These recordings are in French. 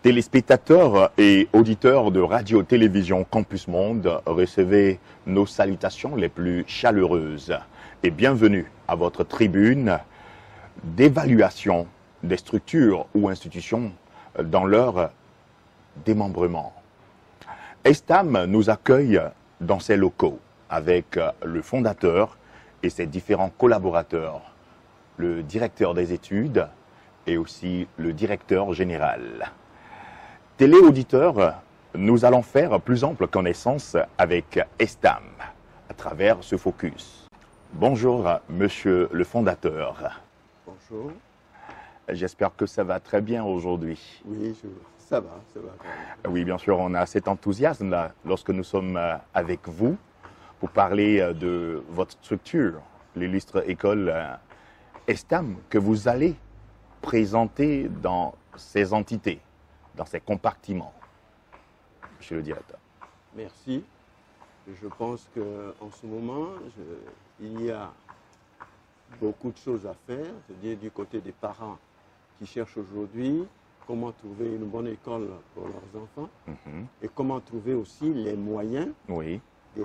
Téléspectateurs et auditeurs de Radio-Télévision Campus Monde, recevez nos salutations les plus chaleureuses et bienvenue à votre tribune d'évaluation des structures ou institutions dans leur démembrement. Estam nous accueille dans ses locaux avec le fondateur et ses différents collaborateurs, le directeur des études et aussi le directeur général. Téléauditeurs, nous allons faire plus ample connaissance avec Estam à travers ce focus. Bonjour, monsieur le fondateur. Bonjour. J'espère que ça va très bien aujourd'hui. Oui, ça va. Oui, bien sûr, on a cet enthousiasme là lorsque nous sommes avec vous pour parler de votre structure, l'illustre école Estam, que vous allez présenter dans ces entités, dans ces compartiments, monsieur le directeur. Merci. Je pense qu'en ce moment, il y a beaucoup de choses à faire, c'est-à-dire du côté des parents qui cherchent aujourd'hui comment trouver une bonne école pour leurs enfants et comment trouver aussi les moyens de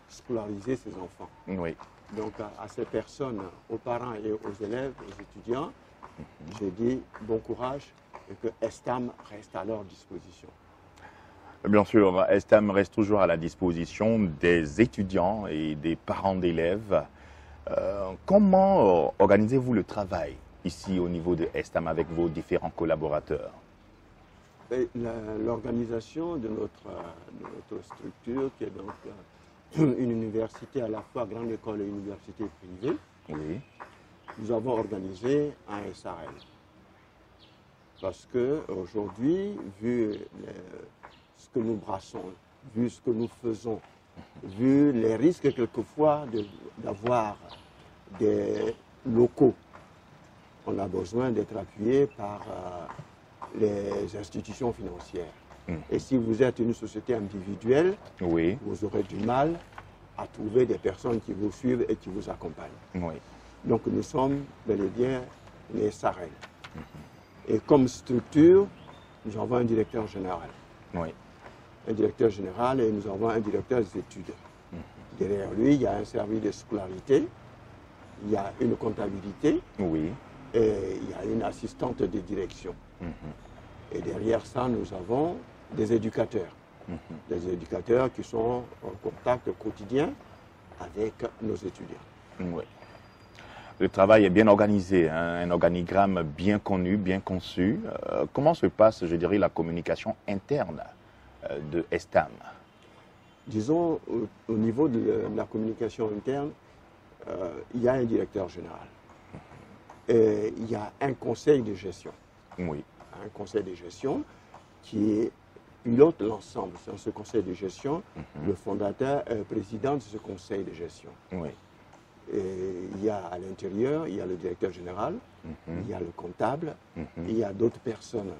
scolariser ces enfants. Oui. Donc à ces personnes, aux parents et aux élèves, aux étudiants, je dis bon courage et que Estam reste à leur disposition. Bien sûr, Estam reste toujours à la disposition des étudiants et des parents d'élèves. Comment organisez-vous le travail ici au niveau de Estam avec vos différents collaborateurs? L'organisation de notre structure, qui est donc une université à la fois grande école et université privée, nous avons organisé un SARL. Parce qu'aujourd'hui, vu ce que nous brassons, vu ce que nous faisons, vu les risques quelquefois d'avoir des locaux, on a besoin d'être appuyé par les institutions financières. Et si vous êtes une société individuelle, vous aurez du mal à trouver des personnes qui vous suivent et qui vous accompagnent. Donc nous sommes bel et bien les SARL. Et comme structure, nous avons un directeur général. Un directeur général et nous avons un directeur des études. Derrière lui, il y a un service de scolarité, il y a une comptabilité et il y a une assistante de direction. Et derrière ça, nous avons des éducateurs. Des éducateurs qui sont en contact quotidien avec nos étudiants. Le travail est bien organisé, hein, un organigramme bien connu, bien conçu. Comment se passe, je dirais, la communication interne de Estam? Disons, au niveau de la communication interne, il y a un directeur général. Et il y a un conseil de gestion. Un conseil de gestion qui pilote l'ensemble. Dans ce conseil de gestion, le fondateur est président de ce conseil de gestion. Et il y a à l'intérieur, il y a le directeur général, il y a le comptable, il y a d'autres personnes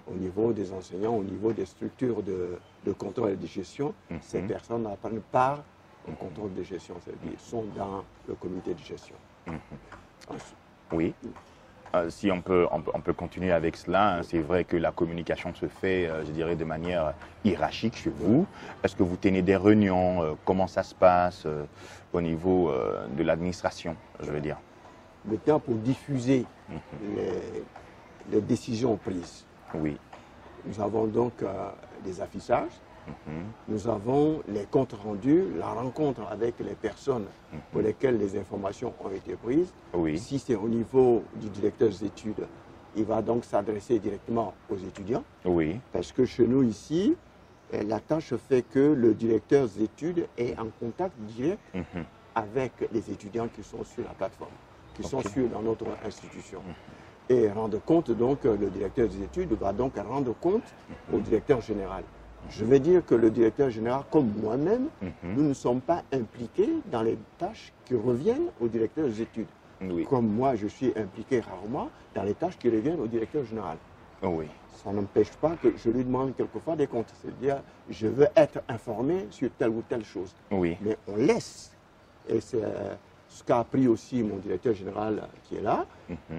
au niveau des enseignants, au niveau des structures de contrôle et de gestion. Ces personnes prennent part au contrôle de gestion, c'est-à-dire sont dans le comité de gestion. Si on peut continuer avec cela, hein, c'est vrai que la communication se fait, je dirais, de manière hiérarchique chez vous. Est-ce que vous tenez des réunions? Comment ça se passe au niveau de l'administration, je veux dire? Le temps pour diffuser les décisions prises. Nous avons donc des affichages. Nous avons les comptes rendus, la rencontre avec les personnes pour lesquelles les informations ont été prises. Si c'est au niveau du directeur des études, il va donc s'adresser directement aux étudiants. Parce que chez nous ici, la tâche fait que le directeur des études est en contact direct avec les étudiants qui sont sur la plateforme, qui sont dans notre institution. Et rendre compte, donc, le directeur des études va donc rendre compte au directeur général. Je veux dire que le directeur général, comme moi-même, nous ne sommes pas impliqués dans les tâches qui reviennent au directeur des études. Comme moi, je suis impliqué rarement dans les tâches qui reviennent au directeur général. Ça n'empêche pas que je lui demande quelquefois des comptes. C'est-à-dire, je veux être informé sur telle ou telle chose. Mais on laisse. Et c'est ce qu'a appris aussi mon directeur général qui est là.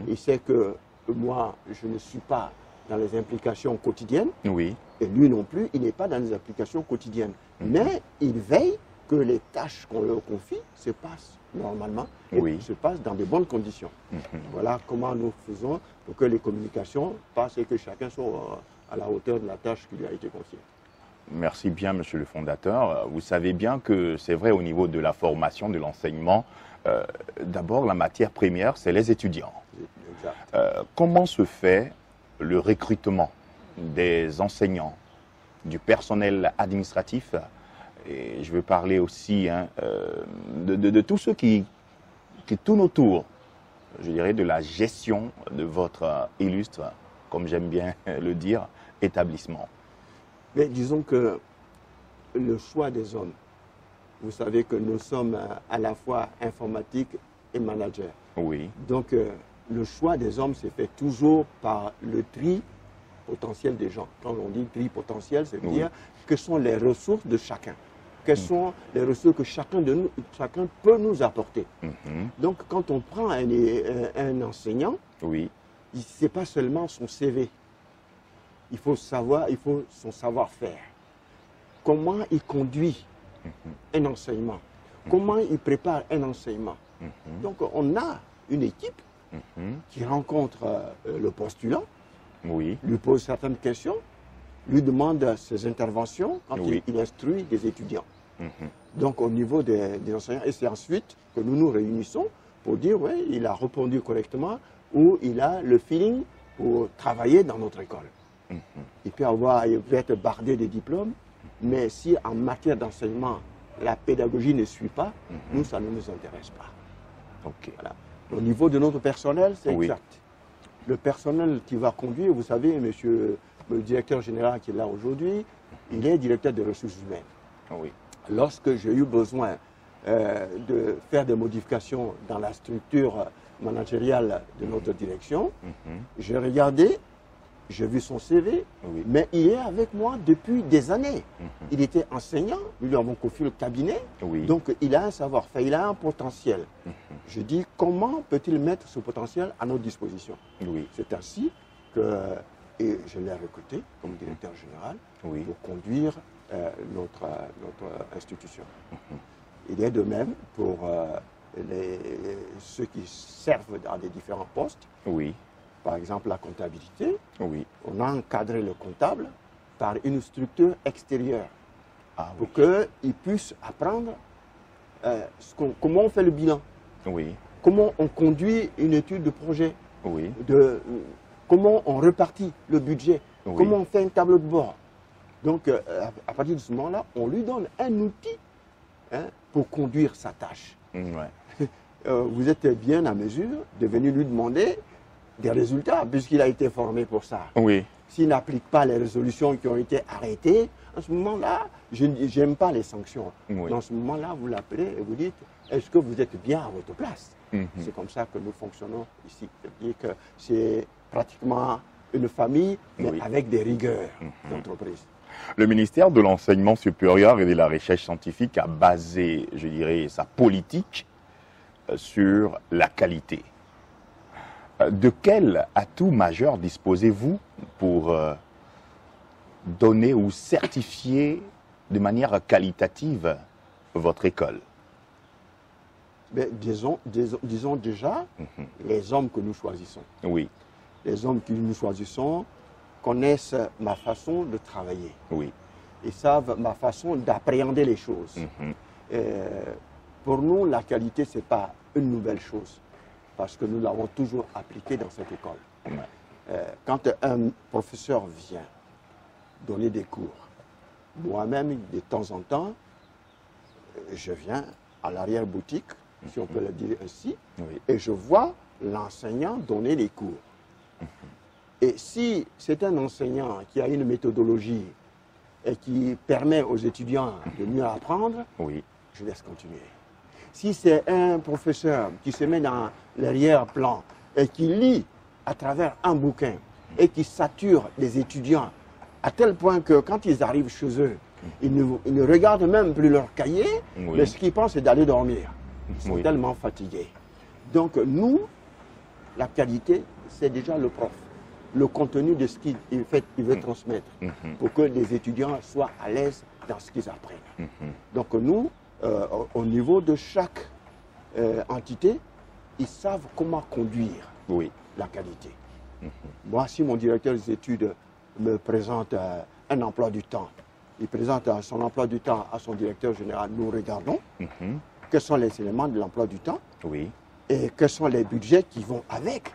Il sait que moi, je ne suis pas dans les implications quotidiennes. Oui. Et lui non plus, il n'est pas dans les applications quotidiennes. Mais il veille que les tâches qu'on leur confie se passent normalement et se passent dans de bonnes conditions. Voilà comment nous faisons pour que les communications passent et que chacun soit à la hauteur de la tâche qui lui a été confiée. Merci bien, monsieur le fondateur. Vous savez bien que c'est vrai au niveau de la formation, de l'enseignement. D'abord, la matière première, c'est les étudiants. Exact. Comment se fait le recrutement des enseignants, du personnel administratif, et je veux parler aussi de tous ceux qui tournent autour, je dirais, de la gestion de votre illustre, comme j'aime bien le dire, établissement. Mais disons que le choix des hommes, vous savez que nous sommes à la fois informatiques et managers. Oui. Donc le choix des hommes se fait toujours par le tri potentiel des gens. Quand on dit tri potentiel, c'est dire quelles sont les ressources de chacun. Quelles sont les ressources que chacun peut nous apporter. Donc quand on prend un enseignant, ce n'est pas seulement son CV. Il faut son savoir-faire. Comment il conduit un enseignement. Comment il prépare un enseignement. Donc on a une équipe qui rencontre le postulant, lui pose certaines questions, lui demande ses interventions quand il instruit des étudiants. Donc au niveau des enseignants, et c'est ensuite que nous nous réunissons pour dire oui, il a répondu correctement ou il a le feeling pour travailler dans notre école. Il peut être bardé de diplômes, mais si en matière d'enseignement, la pédagogie ne suit pas, nous, ça ne nous intéresse pas. Voilà. Au niveau de notre personnel, c'est exact. Le personnel qui va conduire, vous savez, monsieur le directeur général qui est là aujourd'hui, il est directeur des ressources humaines. Lorsque j'ai eu besoin de faire des modifications dans la structure managériale de notre direction, j'ai regardé, j'ai vu son CV, mais il est avec moi depuis des années. Il était enseignant, nous lui avons confié le cabinet, donc il a un savoir-faire, il a un potentiel. Je dis, comment peut-il mettre ce potentiel à notre disposition? C'est ainsi que je l'ai recruté comme directeur général pour conduire notre institution. Il est de même pour ceux qui servent dans les différents postes. Par exemple, la comptabilité, on a encadré le comptable par une structure extérieure pour qu'il puisse apprendre comment on fait le bilan, comment on conduit une étude de projet, comment on répartit le budget, comment on fait un tableau de bord. Donc, à partir de ce moment-là, on lui donne un outil pour conduire sa tâche. Vous êtes bien à mesure de venir lui demander des résultats, puisqu'il a été formé pour ça. S'il n'applique pas les résolutions qui ont été arrêtées, en ce moment-là, je n'aime pas les sanctions. Dans ce moment-là, vous l'appelez et vous dites, est-ce que vous êtes bien à votre place? C'est comme ça que nous fonctionnons ici. C'est-à-dire que c'est pratiquement une famille, mais avec des rigueurs d'entreprise. Le ministère de l'Enseignement supérieur et de la Recherche scientifique a basé, je dirais, sa politique sur la qualité. De quel atout majeur disposez-vous pour donner ou certifier de manière qualitative votre école? Disons déjà les hommes que nous choisissons. Les hommes que nous choisissons connaissent ma façon de travailler. Ils savent ma façon d'appréhender les choses. Pour nous, la qualité, ce n'est pas une nouvelle chose, parce que nous l'avons toujours appliquée dans cette école. Quand un professeur vient donner des cours, moi-même, de temps en temps, je viens à l'arrière-boutique, si on peut le dire ainsi, et je vois l'enseignant donner les cours. Et si c'est un enseignant qui a une méthodologie et qui permet aux étudiants de mieux apprendre, je laisse continuer. Si c'est un professeur qui se met dans l'arrière-plan et qui lit à travers un bouquin et qui sature les étudiants à tel point que quand ils arrivent chez eux, ils ne regardent même plus leur cahier, mais ce qu'ils pensent c'est d'aller dormir. Ils sont tellement fatigués. Donc nous, la qualité, c'est déjà le prof. le contenu de ce qu'il veut transmettre, pour que les étudiants soient à l'aise dans ce qu'ils apprennent. Donc nous, au niveau de chaque entité, ils savent comment conduire la qualité. Moi, si mon directeur des études me présente un emploi du temps, il présente son emploi du temps à son directeur général, nous regardons quels sont les éléments de l'emploi du temps et quels sont les budgets qui vont avec.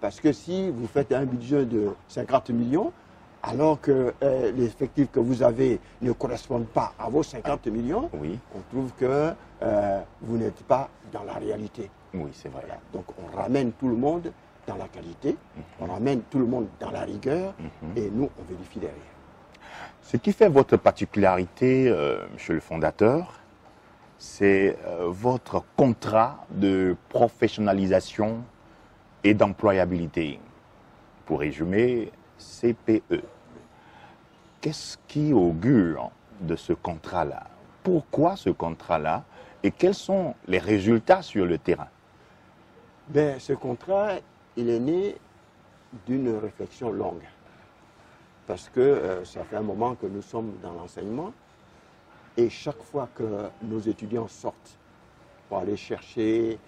Parce que si vous faites un budget de 50 millions, alors que l'effectif que vous avez ne correspond pas à vos 50 millions, on trouve que vous n'êtes pas dans la réalité. Oui, c'est vrai. Voilà. Donc on ramène tout le monde dans la qualité, on ramène tout le monde dans la rigueur, et nous, on vérifie derrière. Ce qui fait votre particularité, monsieur le fondateur, c'est votre contrat de professionnalisation et d'employabilité. Pour résumer, CPE. Qu'est-ce qui augure de ce contrat-là? Pourquoi ce contrat-là? Et quels sont les résultats sur le terrain? Ben, ce contrat, il est né d'une réflexion longue. Parce que ça fait un moment que nous sommes dans l'enseignement. Et chaque fois que nos étudiants sortent pour aller chercher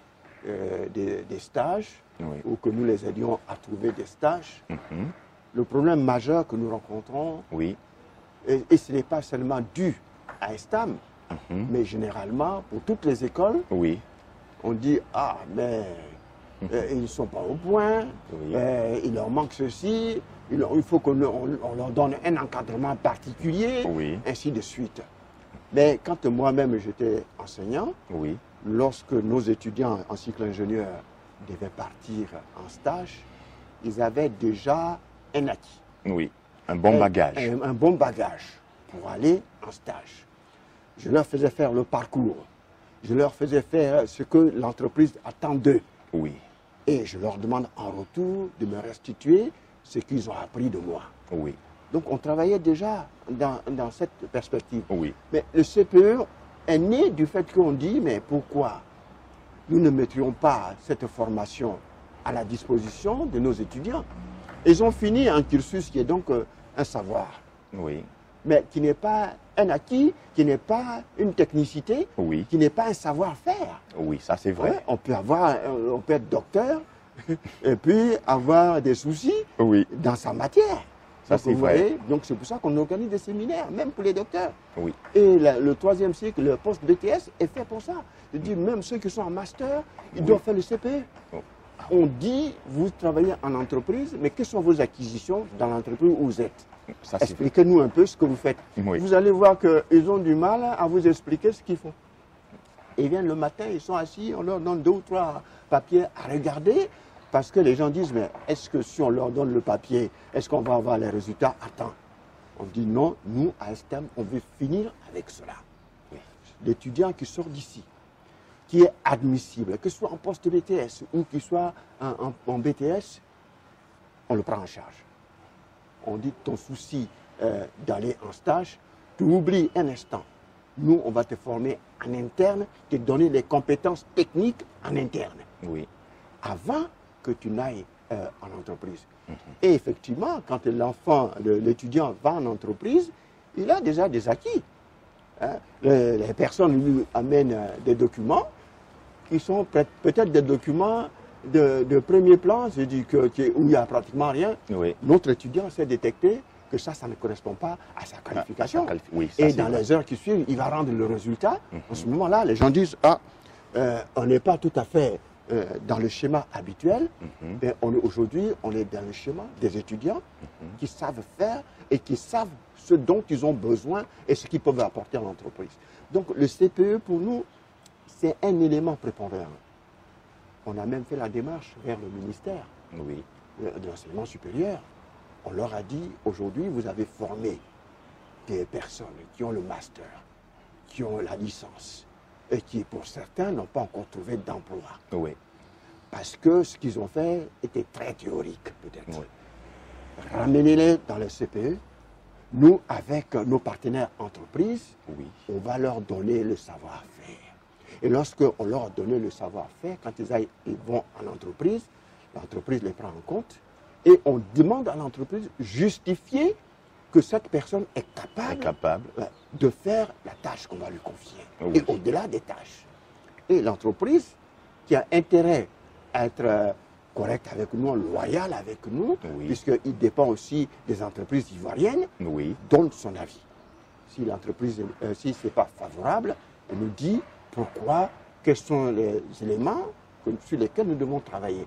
des stages, ou que nous les aidions à trouver des stages, le problème majeur que nous rencontrons, et ce n'est pas seulement dû à Estam, mais généralement pour toutes les écoles, on dit « Ah, mais ils ne sont pas au point, il leur manque ceci, il faut qu'on leur donne un encadrement particulier, ainsi de suite. » Mais quand moi-même j'étais enseignant, lorsque nos étudiants en cycle ingénieur devaient partir en stage, ils avaient déjà un acquis. Un bon bagage. Un bon bagage pour aller en stage. Je leur faisais faire le parcours. Je leur faisais faire ce que l'entreprise attend d'eux. Et je leur demande en retour de me restituer ce qu'ils ont appris de moi. Donc on travaillait déjà dans cette perspective. Mais le CPE est né du fait qu'on dit, mais pourquoi nous ne mettrions pas cette formation à la disposition de nos étudiants? Ils ont fini un cursus qui est donc un savoir, mais qui n'est pas un acquis, qui n'est pas une technicité, qui n'est pas un savoir-faire. Ça c'est vrai. On peut être docteur et puis avoir des soucis dans sa matière. Ça c'est vrai. Donc c'est pour ça qu'on organise des séminaires, même pour les docteurs. Et le troisième cycle, le post-BTS, est fait pour ça. Je dis, même ceux qui sont en master, ils doivent faire le CPE. On dit, vous travaillez en entreprise, mais quelles sont vos acquisitions dans l'entreprise où vous êtes? Expliquez-nous un peu ce que vous faites. Vous allez voir qu'ils ont du mal à vous expliquer ce qu'ils font. Ils viennent le matin, ils sont assis, on leur donne 2 ou 3 papiers à regarder, parce que les gens disent, mais est-ce que si on leur donne le papier, est-ce qu'on va avoir les résultats à temps? On dit non, nous, à Estam, on veut finir avec cela. L'étudiant qui sort d'ici, qui est admissible, que ce soit en post-BTS ou qu'il soit en BTS, on le prend en charge. On dit ton souci d'aller en stage, tu oublies un instant. Nous, on va te former en interne, te donner les compétences techniques en interne. Avant que tu n'ailles en entreprise. Et effectivement, quand l'enfant, l'étudiant va en entreprise, il a déjà des acquis. Les personnes lui amènent des documents qui sont peut-être des documents de premier plan, je dis où il n'y a pratiquement rien. Notre étudiant sait détecter que ça ne correspond pas à sa qualification. Et dans les heures qui suivent, il va rendre le résultat. En ce moment-là, les gens disent, on n'est pas tout à fait dans le schéma habituel, mais aujourd'hui, on est dans le schéma des étudiants qui savent faire et qui savent ce dont ils ont besoin et ce qu'ils peuvent apporter à l'entreprise. Donc le CPE, pour nous, c'est un élément prépondérant. On a même fait la démarche vers le ministère de l'enseignement supérieur. On leur a dit, aujourd'hui, vous avez formé des personnes qui ont le master, qui ont la licence, et qui, pour certains, n'ont pas encore trouvé d'emploi. Parce que ce qu'ils ont fait était très théorique, peut-être. Ramenez-les dans le CPE. Nous, avec nos partenaires entreprises, on va leur donner le savoir-faire. Et lorsqu'on leur a donné le savoir-faire, quand ils vont en entreprise, l'entreprise les prend en compte Et on demande à l'entreprise de justifier que cette personne est capable de faire la tâche qu'on va lui confier. Oui. Et au-delà des tâches. Et l'entreprise qui a intérêt à être correcte avec nous, loyale avec nous, Oui. puisqu'il dépend aussi des entreprises ivoiriennes, Oui. donne son avis. Si l'entreprise, si ce n'est pas favorable, elle nous dit pourquoi, quels sont les éléments sur lesquels nous devons travailler.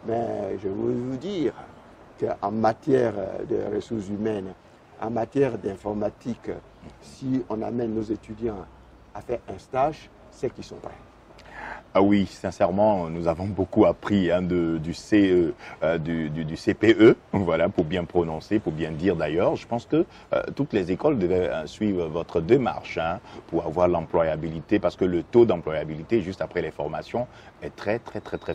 Mais je veux vous dire qu'en matière de ressources humaines, en matière d'informatique, si on amène nos étudiants à faire un stage, c'est qu'ils sont prêts. Ah oui, sincèrement, nous avons beaucoup appris hein, du CPE, voilà, pour bien prononcer, pour bien dire d'ailleurs. Je pense que toutes les écoles devaient suivre votre démarche hein, pour avoir l'employabilité, parce que le taux d'employabilité juste après les formations est très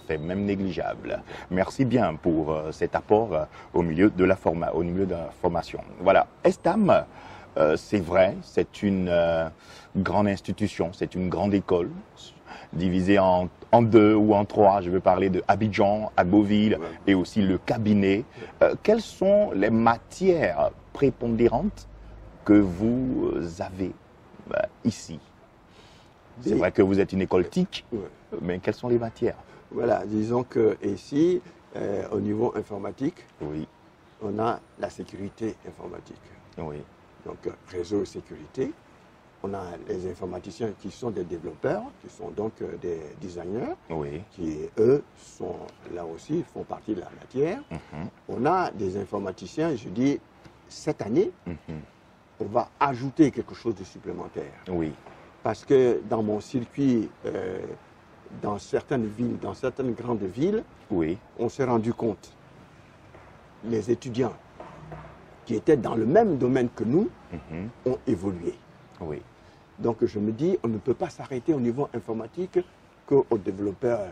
faible, même négligeable. Merci bien pour cet apport au milieu de la formation. Voilà, Estam, c'est vrai, c'est une grande institution, c'est une grande école, divisé en deux ou en trois. Je veux parler de Abidjan, Agboville et aussi le cabinet. Quelles sont les matières prépondérantes que vous avez ici? C'est vrai que vous êtes une école TIC, mais quelles sont les matières? Voilà, disons que ici, au niveau informatique, oui. On a la sécurité informatique. Oui. Donc réseau et sécurité. On a les informaticiens qui sont des développeurs, qui sont donc des designers, oui. qui eux sont là aussi, font partie de la matière. On a des informaticiens, je dis, cette année, on va ajouter quelque chose de supplémentaire. Oui. Parce que dans mon circuit, dans certaines villes, dans certaines grandes villes, oui. On s'est rendu compte, les étudiants qui étaient dans le même domaine que nous ont évolué. Oui. Donc je me dis, on ne peut pas s'arrêter au niveau informatique qu'aux développeurs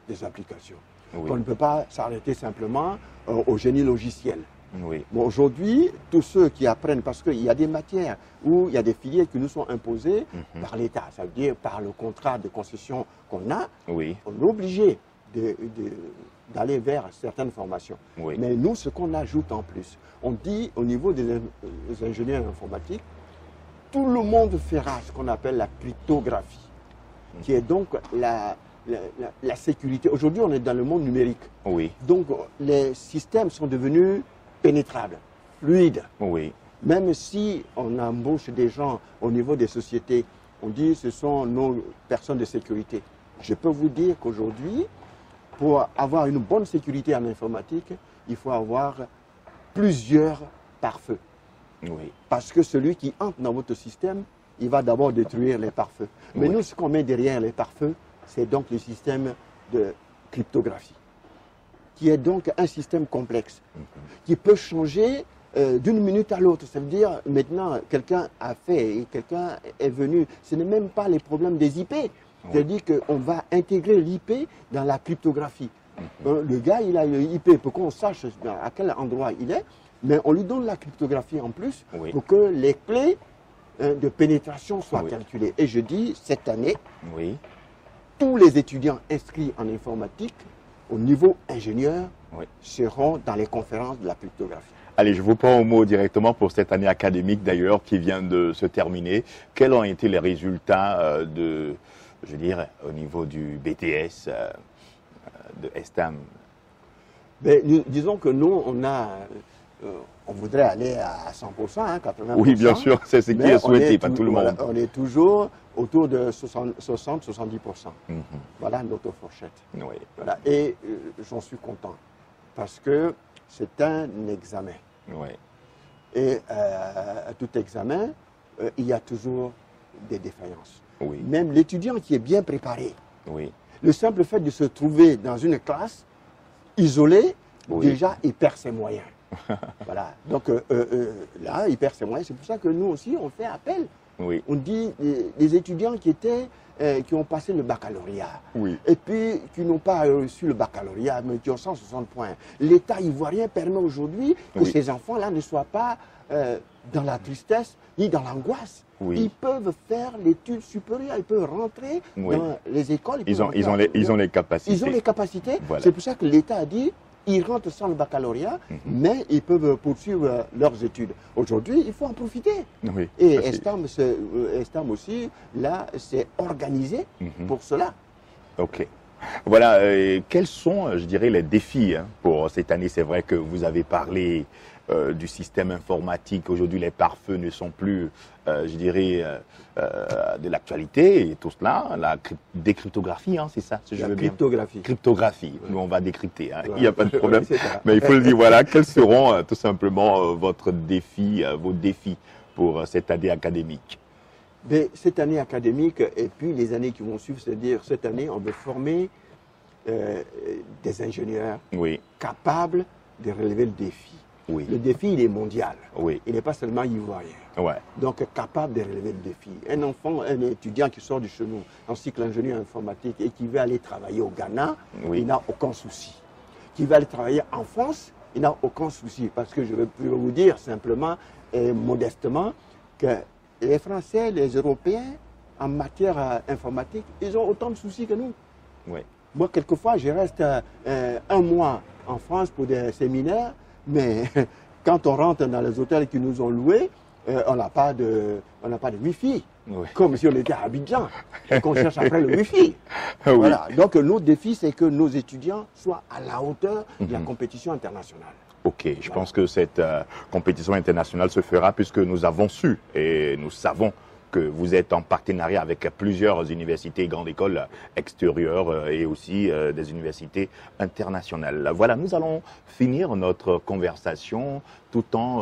des applications. Oui. On ne peut pas s'arrêter simplement au génie logiciel. Oui. Bon, aujourd'hui, tous ceux qui apprennent, parce qu'il y a des matières où il y a des filières qui nous sont imposées par l'État, ça veut dire par le contrat de concession qu'on a, oui. on est obligé d'aller vers certaines formations. Oui. Mais nous, ce qu'on ajoute en plus, on dit au niveau des ingénieurs informatiques, tout le monde fera ce qu'on appelle la cryptographie, qui est donc la sécurité. Aujourd'hui, on est dans le monde numérique. Oui. Donc, les systèmes sont devenus pénétrables, fluides. Oui. Même si on embauche des gens au niveau des sociétés, on dit ce sont nos personnes de sécurité. Je peux vous dire qu'aujourd'hui, pour avoir une bonne sécurité en informatique, il faut avoir plusieurs pare-feux. Oui. Parce que celui qui entre dans votre système, il va d'abord détruire les pare-feux. Mais nous, ce qu'on met derrière les pare-feux, c'est donc le système de cryptographie, qui est donc un système complexe, qui peut changer d'une minute à l'autre. Ça veut dire, maintenant, quelqu'un a fait, et quelqu'un est venu. Ce n'est même pas les problèmes des IP. C'est-à-dire qu'on va intégrer l'IP dans la cryptographie. Le gars, il a l'IP pour qu'on sache à quel endroit il est, mais on lui donne la cryptographie en plus pour que les clés de pénétration soient calculées. Et je dis, cette année, tous les étudiants inscrits en informatique, au niveau ingénieur, seront dans les conférences de la cryptographie. Allez, je vous prends au mot directement pour cette année académique d'ailleurs qui vient de se terminer. Quels ont été les résultats je dirais, au niveau du BTS de Estam? Disons que nous, on voudrait aller à 100%, hein, 80%. Oui, bien sûr, c'est ce qui est souhaité par tout le monde. On est toujours autour de 60-70%. Voilà notre fourchette. Oui. Voilà. Et j'en suis content parce que c'est un examen. Oui. Et à tout examen, il y a toujours des défaillances. Oui. Même l'étudiant qui est bien préparé, le simple fait de se trouver dans une classe isolée, déjà, il perd ses moyens. Voilà. Donc là, il perd ses moyens. C'est pour ça que nous aussi, on fait appel. On dit les étudiants qui ont passé le baccalauréat et puis qui n'ont pas reçu le baccalauréat, mais qui ont 160 points. L'État ivoirien permet aujourd'hui que ces enfants-là ne soient pas dans la tristesse ni dans l'angoisse. Ils peuvent faire l'étude supérieure, ils peuvent rentrer dans les écoles. Ils ont les capacités. Ils ont les capacités. Voilà. C'est pour ça que l'État a dit, ils rentrent sans le baccalauréat, mais ils peuvent poursuivre leurs études. Aujourd'hui, il faut en profiter. Oui, Et ça, c'est- Estam aussi, là, s'est organisé pour cela. Ok. Voilà, quels sont, je dirais, les défis hein, pour cette année? C'est vrai que vous avez parlé du système informatique. Aujourd'hui, les pare-feux ne sont plus, je dirais, de l'actualité et tout cela. La décryptographie, hein, c'est ça, si je La veux bien. cryptographie. Cryptographie, nous on va décrypter, hein. Ouais. Il n'y a pas de problème. Oui, c'est ça. Mais il faut le dire, voilà, quels seront tout simplement votre défi, vos défis pour cette année académique? Mais cette année académique et puis les années qui vont suivre, c'est-à-dire cette année, on veut former des ingénieurs Oui, capables de relever le défi. oui, Le défi, il est mondial. oui, Il n'est pas seulement ivoirien. ouais, Donc, capable de relever le défi. Un enfant, un étudiant qui sort de chez nous en cycle ingénieur informatique et qui veut aller travailler au Ghana, Oui. il n'a aucun souci. Qui veut aller travailler en France, il n'a aucun souci. Parce que je vais vous dire simplement et modestement que les Français, les Européens, en matière informatique, ils ont autant de soucis que nous. ouais. Moi, quelquefois, je reste un mois en France pour des séminaires, mais quand on rentre dans les hôtels qui nous ont loués, on n'a pas de Wi-Fi. Oui. Comme si on était à Abidjan et qu'on cherche après le Wi-Fi. Ah oui. Voilà. Donc, notre défi, c'est que nos étudiants soient à la hauteur de la compétition internationale. Ok, je pense que cette compétition internationale se fera puisque nous avons su et nous savons que vous êtes en partenariat avec plusieurs universités et grandes écoles extérieures et aussi des universités internationales. Voilà, nous allons finir notre conversation tout en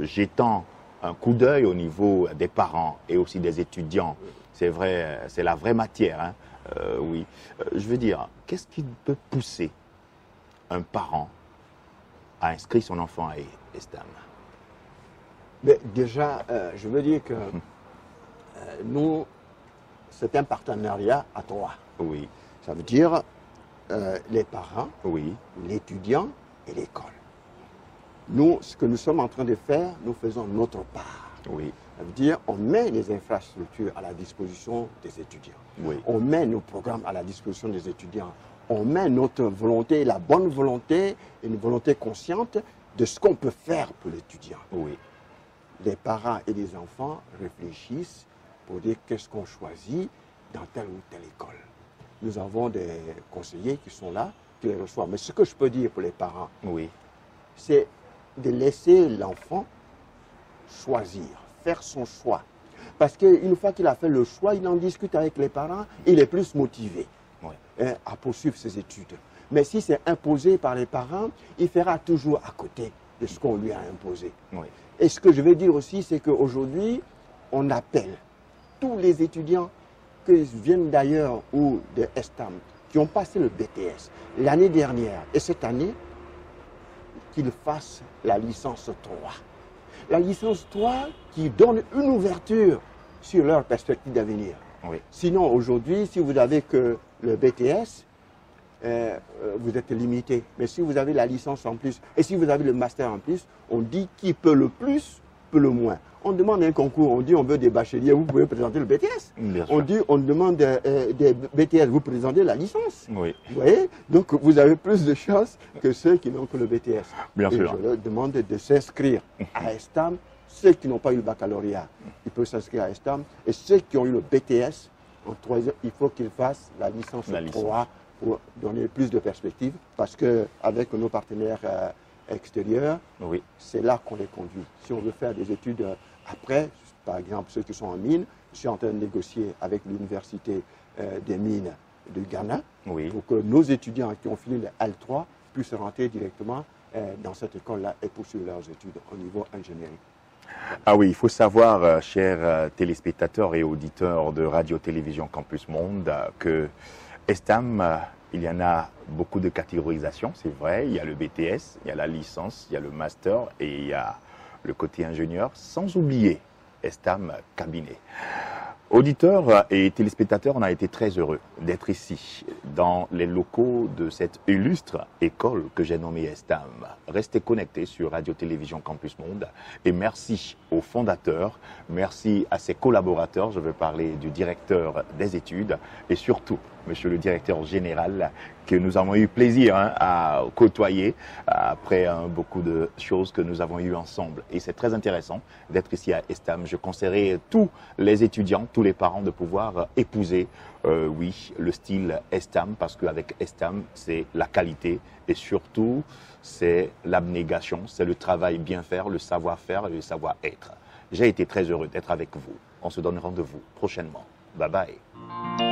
jetant un coup d'œil au niveau des parents et aussi des étudiants. C'est vrai, c'est la vraie matière, hein. Oui. Je veux dire, qu'est-ce qui peut pousser un parent à inscrire son enfant à Estam? Mais déjà, je veux dire que nous, c'est un partenariat à trois. Oui, Ça veut dire les parents, oui, l'étudiant et l'école. Nous, ce que nous sommes en train de faire, nous faisons notre part. oui, Ça veut dire on met les infrastructures à la disposition des étudiants. oui, On met nos programmes à la disposition des étudiants. On met notre volonté, la bonne volonté, une volonté consciente de ce qu'on peut faire pour l'étudiant. oui, Les parents et les enfants réfléchissent pour dire qu'est-ce qu'on choisit dans telle ou telle école. Nous avons des conseillers qui sont là, qui les reçoivent. Mais ce que je peux dire pour les parents, oui, c'est de laisser l'enfant choisir, faire son choix. Parce qu'une fois qu'il a fait le choix, il en discute avec les parents, il est plus motivé oui, à poursuivre ses études. Mais si c'est imposé par les parents, il fera toujours à côté de ce qu'on lui a imposé. oui, Et ce que je veux dire aussi, c'est qu'aujourd'hui, on appelle tous les étudiants qui viennent d'ailleurs ou de Estam, qui ont passé le BTS l'année dernière et cette année, qu'ils fassent la licence 3. La licence 3 qui donne une ouverture sur leur perspective d'avenir. oui. Sinon, aujourd'hui, si vous n'avez que le BTS, vous êtes limité. Mais si vous avez la licence en plus, et si vous avez le master en plus, on dit qui peut le plus, peut le moins. On demande un concours, on dit on veut des bacheliers, vous pouvez présenter le BTS. Bien On sûr. dit on demande des BTS, vous présentez la licence. Oui, Vous voyez? Donc vous avez plus de chances que ceux qui n'ont que le BTS. Bien Et sûr. je leur demande de s'inscrire à Estam. Ceux qui n'ont pas eu le baccalauréat, ils peuvent s'inscrire à Estam. Et ceux qui ont eu le BTS, en troisième, il faut qu'ils fassent la licence La 3 pour donner plus de perspectives. Parce qu'avec nos partenaires extérieurs, oui, c'est là qu'on les conduit. Si on veut faire des études après, par exemple ceux qui sont en mine, je suis en train de négocier avec l'université des mines du Ghana oui. pour que nos étudiants qui ont fini le L3 puissent rentrer directement dans cette école-là et poursuivre leurs études au niveau ingénierie. Ah oui, il faut savoir, chers téléspectateurs et auditeurs de Radio-Télévision Campus Monde, que Estam, il y en a beaucoup de catégorisations, c'est vrai. Il y a le BTS, il y a la licence, il y a le master et il y a le côté ingénieur, sans oublier Estam Cabinet. Auditeurs et téléspectateurs, on a été très heureux d'être ici, dans les locaux de cette illustre école que j'ai nommée Estam. Restez connectés sur Radio-Télévision Campus Monde et merci aux fondateurs, merci à ses collaborateurs, je veux parler du directeur des études et surtout monsieur le directeur général, que nous avons eu plaisir à côtoyer après beaucoup de choses que nous avons eues ensemble. Et c'est très intéressant d'être ici à Estam. Je conseillerais tous les étudiants, tous les parents de pouvoir épouser, oui, le style Estam, parce qu'avec Estam, c'est la qualité et surtout, c'est l'abnégation, c'est le travail bien faire, le savoir-faire et le savoir-être. J'ai été très heureux d'être avec vous. On se donne rendez-vous prochainement. Bye bye.